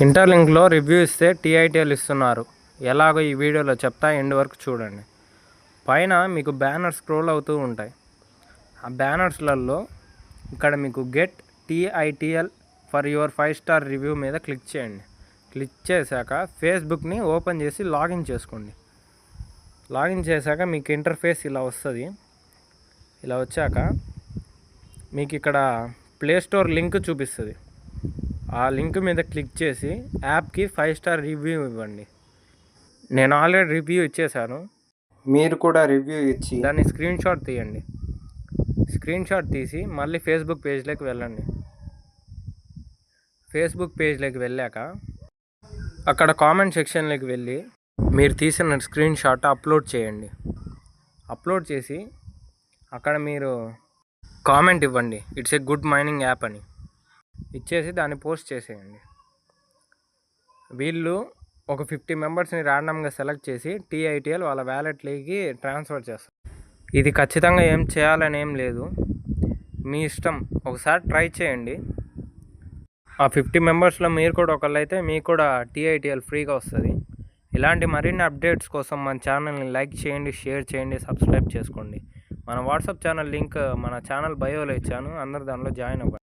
ఇంటర్లింక్లో review ఇస్తే టీఐటీఎల్ ఇస్తున్నారు. ఎలాగో ఈ వీడియోలో చెప్తా, ఎండ్ వరకు చూడండి. పైన మీకు బ్యానర్ స్క్రోల్ అవుతూ ఉంటాయి. ఆ బ్యానర్స్లలో ఇక్కడ మీకు గెట్ టీఐటీఎల్ ఫర్ యువర్ 5-స్టార్ రివ్యూ మీద క్లిక్ చేయండి. క్లిక్ చేశాక ఫేస్బుక్ని ఓపెన్ చేసి లాగిన్ చేసుకోండి. లాగిన్ చేశాక మీకు ఇంటర్ఫేస్ ఇలా వస్తుంది. ఇలా వచ్చాక మీకు ఇక్కడ ప్లేస్టోర్ లింక్ చూపిస్తుంది. ఆ లింక్ మీద క్లిక్ చేసి యాప్కి 5-స్టార్ రివ్యూ ఇవ్వండి. నేను ఆల్రెడీ రివ్యూ ఇచ్చేసాను. మీరు కూడా రివ్యూ ఇచ్చి దాన్ని స్క్రీన్ షాట్ తీయండి. స్క్రీన్ షాట్ తీసి మళ్ళీ ఫేస్బుక్ పేజ్లోకి వెళ్ళండి. ఫేస్బుక్ పేజ్లోకి వెళ్ళాక అక్కడ కామెంట్ సెక్షన్లోకి వెళ్ళి మీరు తీసిన స్క్రీన్ షాట్ అప్లోడ్ చేయండి. అప్లోడ్ చేసి అక్కడ మీరు కామెంట్ ఇవ్వండి, it's a good mining app అని ఇచ్చేసి దాన్ని పోస్ట్ చేసేయండి. వీళ్ళు ఒక 50 మెంబర్స్ని ర్యాండమ్గా సెలెక్ట్ చేసి టీఐటీఎల్ వాళ్ళ వ్యాలెట్లోకి ట్రాన్స్ఫర్ చేస్తారు. ఇది ఖచ్చితంగా ఏం చేయాలని ఏం లేదు, మీ ఇష్టం. ఒకసారి ట్రై చేయండి. ఆ 50 మెంబర్స్లో మీరు కూడా ఒకళ్ళు అయితే మీకు కూడా టీఐటీఎల్ ఫ్రీగా వస్తుంది. ఇలాంటి మరిన్ని అప్డేట్స్ కోసం మన ఛానల్ని లైక్ చేయండి, షేర్ చేయండి, సబ్స్క్రైబ్ చేసుకోండి. మన వాట్సాప్ ఛానల్ లింక్ మన ఛానల్ బయోలో ఇచ్చాను, అందరు దానిలో జాయిన్ అవ్వండి.